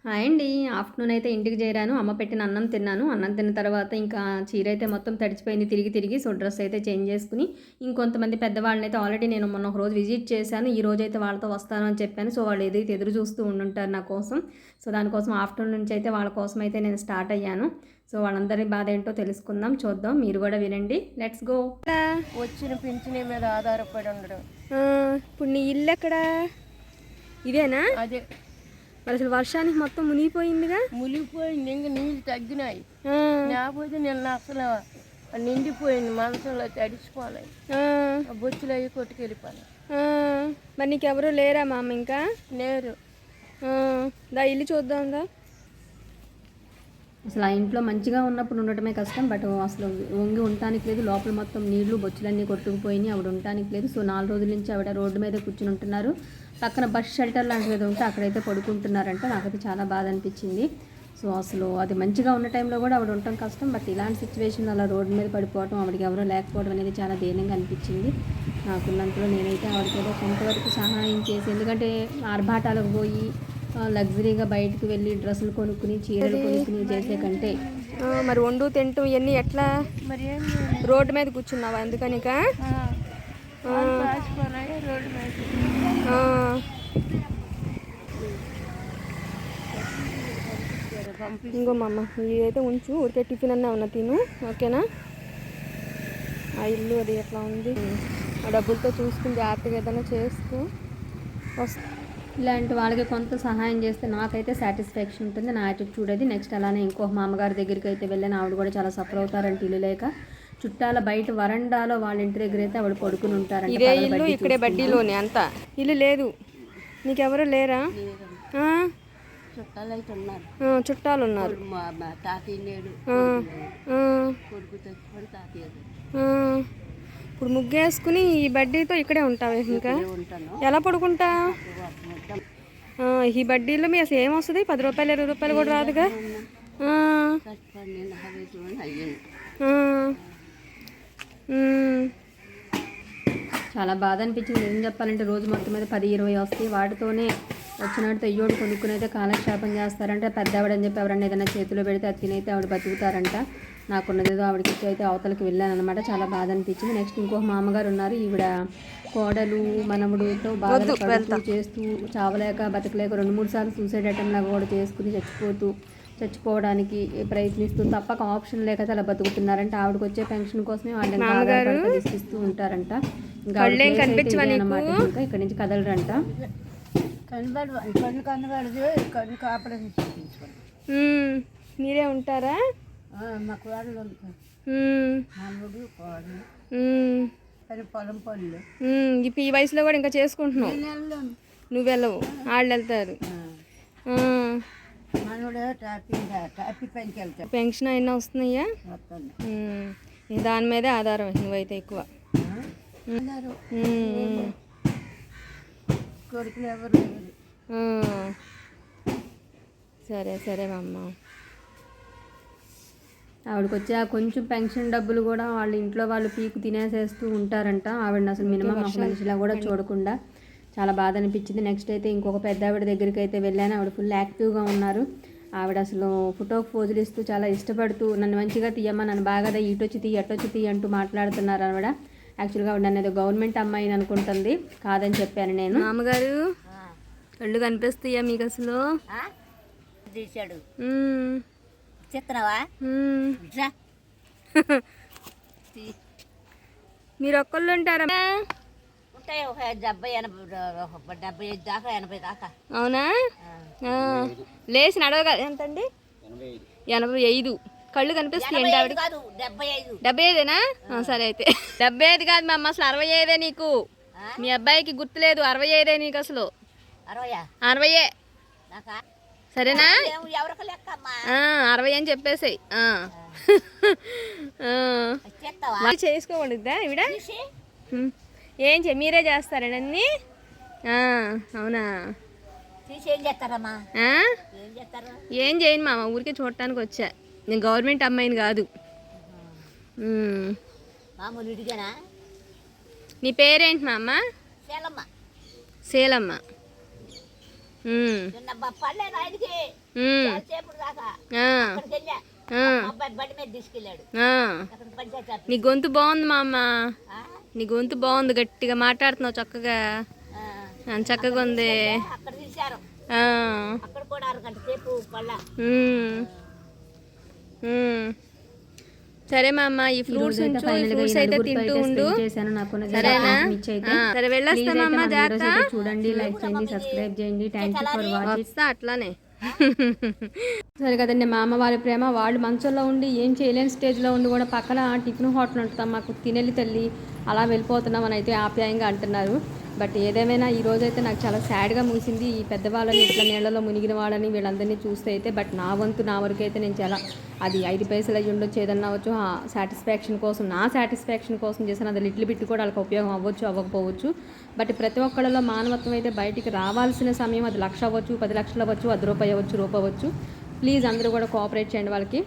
Hi అండి. Afternoon అయితే ఇంటికి చేరాను. అమ్మ పెట్టిన అన్నం తిన్నాను. అన్నం తిన్న తర్వాత ఇంకా చీర అయితే మొత్తం తడిచిపోయింది తిరిగి. సో, డ్రెస్ అయితే చేంజ్ చేసుకొని, ఇంకొంతమంది పెద్దవాళ్ళనైతే ఆల్రెడీ నేను మొన్న ఒక రోజు విజిట్ చేశాను. ఈ రోజైతే వాళ్ళతో వస్తాను అని చెప్పాను. సో, వాళ్ళు ఏదైతే ఎదురు చూస్తూ ఉండుంటారు నా కోసం. సో, దానికోసం ఆఫ్టర్‌నూన్ నుంచి అయితే వాళ్ళ కోసం అయితే నేను స్టార్ట్ అయ్యాను. సో, వాళ్ళందరి బాధ ఏంటో తెలుసుకుందాం. చూద్దాం. మీరు కూడా వినండి. Let's go. వచ్చిన పింఛనీ మీద ఆధారపడి ఉండడం. ఇప్పుడు నీ ఇల్లు ఎక్కడా? ఇదేనా? అదే మరి అసలు వర్షానికి మొత్తం మునిగిపోయిందిగా. మునిగిపోయింది, ఇంకా నీళ్ళు తగ్గినాయి. లేకపోతే నిన్న అసలు నిండిపోయింది, మనసులో తడిచిపోలేదు. బొచ్చులు అవి కొట్టుకెళ్ళిపోయి. మరి నీకెవరు లేరా మా అమ్మ? ఇంకా లేరు. దా ఇల్లు చూద్దాందా. అసలు ఆ ఇంట్లో మంచిగా ఉన్నప్పుడు ఉండటమే కష్టం. బట్ అసలు వంగి ఉండటానికి లేదు. లోపల మొత్తం నీళ్లు బొచ్చులన్నీ కొట్టుకుపోయినాయి. ఆవిడ ఉండటానికి లేదు. సో 4 రోజుల నుంచి ఆవిడ రోడ్డు మీద కూర్చుని ఉంటున్నారు. పక్కన బస్ షెల్టర్ లాంటిది ఏదో ఉంటే అక్కడైతే పడుకుంటున్నారంట. నాకైతే చాలా బాధ అనిపించింది. సో అసలు అది మంచిగా ఉన్న టైంలో కూడా ఆవిడ ఉండటం కష్టం. బట్ ఇలాంటి సిచ్యువేషన్లో అలా రోడ్డు మీద పడిపోవడం, ఆవిడకి ఎవరో లేకపోవడం అనేది చాలా దీనంగా అనిపించింది. నాకున్నంతలో నేనైతే ఆవిడకి ఏదో కొంతవరకు సహాయం చేసి, ఎందుకంటే ఆర్భాటాలకు పోయి లగ్జరీగా బయటకు వెళ్ళి డ్రెస్సులు కొనుక్కుని చీరలు కొనుక్కుని చేసే కంటే మరి వండు తింటూ ఇవన్నీ ఎట్లా? మరి ఏం రోడ్డు మీద కూర్చున్నావా? ఎందుకనిక రోడ్డు మీద ఇంకో మా అమ్మ ఇదైతే ఉంచు, ఊరికే టిఫిన్ అన్నా ఉన్నా తిను, ఓకేనా? ఆ ఇల్లు అది ఎట్లా ఉంది, ఆ డబ్బులతో చూసుకుని జాగ్రత్తగా ఏదైనా చేస్తూ వస్తా. ఇలాంటి వాళ్ళకి కొంత సహాయం చేస్తే నాకైతే సాటిస్ఫాక్షన్ ఉంటుంది. నా యాటిట్యూడ్ అది. నెక్స్ట్ అలానే ఇంకో మా అమ్మగారి దగ్గరికి అయితే వెళ్ళాను. ఆవిడ కూడా చాలా సఫర్ అవుతారంటే ఇల్లు లేక. చుట్టాల బయట వరండాలో వాళ్ళ ఇంటి దగ్గర అయితే ఆవిడ పడుకుని ఉంటారంట. ఇదే ఇల్లు, ఇక్కడే బడ్డీలోనే అంతా ఇల్లు లేదు. నీకెవరు లేరా? చుట్టాలు అయితే ఉన్నారు. చుట్టాలు ఉన్నారు. తాతయ్య లేడు, కొడుకు చచ్చిపోయి తాతయ్య. ఇప్పుడు ముగ్గేసుకుని ఈ బడ్డీతో ఇక్కడే ఉంటావే? ఇంకా ఎలా పడుకుంటా? ఈ బడ్డీలో మీ అసలు ఏమొస్తుంది? 10 రూపాయలు 20 రూపాయలు కూడా రాదుగా. చాలా బాధ అనిపించింది. ఏం చెప్పాలంటే రోజు మొత్తం మీద 10-20 వస్తాయి. వాటితోనే వచ్చినట్టు అయ్యోడు కొనుక్కుని అయితే కాలక్షేపం చేస్తారంటే. పెద్ద ఆవిడని చెప్పి ఎవరన్నా ఏదైనా చేతిలో పెడితే అది తినైతే ఆవిడ బతుకుతారంట. నాకున్నదేదో ఆవిడకి అయితే అవతలకి వెళ్ళాను అనమాట. చాలా బాధ అనిపించింది. నెక్స్ట్ ఇంకొక మామగారు ఉన్నారు. ఈవిడ కోడలు మనముడితో బాధలు పడుతూ చేస్తూ చావలేక బతకలేక 2-3 సార్లు సూసైడ్ అటెంప్ట్ లాగా కూడా చేసుకుని చచ్చిపోవడానికి ప్రయత్నిస్తూ తప్పక ఆప్షన్ లేక అలా బతుకుతున్నారంట. ఆవిడకి వచ్చే పెన్షన్ కోసమే వాళ్ళని తీసుకిస్తూ ఉంటారంట. ఇంకా ఇక్కడి నుంచి కదలరంట. మీరే ఉంటారా? మా కోడలు పొలం పనులు. ఇప్పుడు ఈ వయసులో కూడా ఇంకా చేసుకుంటున్నావు? నువ్వు వెళ్ళవు, వాళ్ళు వెళ్తారు. పెన్షన్ అయినా వస్తున్నాయా? దాని మీదే ఆధారం నువ్వైతే ఎక్కువ. కొడుకులు ఎవరు? సరే మా అమ్మ. ఆవిడకి వచ్చే ఆ కొంచెం పెన్షన్ డబ్బులు కూడా వాళ్ళ ఇంట్లో వాళ్ళు పీకు తినేసేస్తూ ఉంటారంట. ఆవిడని అసలు మినిమం ఒక మనిషిలా కూడా చూడకుండా చాలా బాధ అనిపించింది. నెక్స్ట్ అయితే ఇంకొక పెద్ద ఆవిడ దగ్గరికి అయితే వెళ్ళాను. ఆవిడ ఫుల్ యాక్టివ్గా ఉన్నారు. ఆవిడ అసలు ఫోటోకి పోజులు ఇస్తూ చాలా ఇష్టపడుతూ నన్ను మంచిగా తీయమ్మా, నన్ను బాగా ఇటొచ్చి తీ అటొచ్చి తీ అంటూ మాట్లాడుతున్నారు ఆవిడ. యాక్చువల్గా ఆవిడ నన్ను ఏదో గవర్నమెంట్ అమ్మాయిని అనుకుంటుంది. కాదని చెప్పాను నేను. మామగారు కళ్ళు కనిపిస్తాయా మీకు అసలు? తీశాడు చిత్రవా? మీరు ఒక్కళ్ళు ఉంటారా? ఉంటాయి, 70-80 దాకా, 80 దాకా. అవునా? లేచి నడవగా ఎంతండి? 85. కళ్ళు కనిపిస్తాయండి ఆవిడ? 75. సరే అయితే 75 కాదు మా అమ్మ, అసలు 65 నీకు. మీ అబ్బాయికి గుర్తులేదు, 65 నీకు అసలు. 60 సరేనా? 60 అని చెప్పేసాయి. చేసుకోకూడదా ఈవిడ? మీరే చేస్తారండి అన్నీ? అవునా? ఏం చేయను మామ, ఊరికే చూడటానికి వచ్చా. నేను గవర్నమెంట్ అమ్మాయిని కాదు. నీ పేరేంటి మా అమ్మ? శీలమ్మ. సేపు దాకా ఆ, అక్కడికి వెళ్ళా ఆ, మా అబ్బాయి బండి మీద తీసుకెళ్ళాడు ఆ. అక్కడ పంచాయతీ ఆఫీస్. నీ గొంతు బాగుంది మా అమ్మ, ఆ? నీ గొంతు బాగుంది, గట్టిగా మాట్లాడుతున్నావు చక్కగా. ఆ. చక్కగా ఉంది. అక్కడ తీశారు ఆ, అక్కడ కూడా అరగంట సేపు పళ్ళ. ఉమ్, ఉమ్. సరే మా అమ్మ, ఈ ఫ్రూట్స్ ఉంచు, ఈ ఫ్రూట్స్ అయితే తింటూ ఉండు, సరేనా? సరే వెళ్ళొస్తామమ్మా, జాగ్రత్త. చూడండి, లైక్ చేయండి, సబ్స్క్రైబ్ చేయండి. Thank you for watching. వస్తా అట్లానే. సరే కదండి, మా అమ్మ వాళ్ళ ప్రేమ, వాళ్ళు మంచంలో ఉండి ఏం చేయలేని స్టేజ్లో ఉండి కూడా పక్కన టిఫిన్ హోటల్ ఉంటుందా మాకు, తినేలి తల్లి అలా వెళ్ళిపోతున్నాం అని అయితే ఆప్యాయంగా అంటున్నారు. బట్ ఏదేమైనా ఈ రోజు అయితే నాకు చాలా సాడ్గా ముగిసింది, ఈ పెద్దవాళ్ళని ఇట్లా నీళ్ళలో మునిగిన వాళ్ళని వీళ్ళందరినీ చూస్తే అయితే. బట్ నా వంతు నా వరకు అయితే నేను చాలా, అది 5 పైసలు అయ్యి ఉండొచ్చు, ఏదన్నా అవ్వచ్చు, సాటిస్ఫాక్షన్ కోసం, నా సాటిస్ఫాక్షన్ కోసం చేసిన అది లిటిల్ బిట్ కూడా వాళ్ళకి ఉపయోగం అవ్వచ్చు, అవ్వకపోవచ్చు. బట్ ప్రతి ఒక్కళ్ళలో మానవత్వం అయితే బయటికి రావాల్సిన సమయం, అది 1,00,000 అవ్వచ్చు, 10 లక్షలు అవ్వచ్చు, ₹1 అవ్వచ్చు, రూపాయి అవ్వచ్చు. ప్లీజ్ అందరూ కూడా కోఆపరేట్ చేయండి వాళ్ళకి.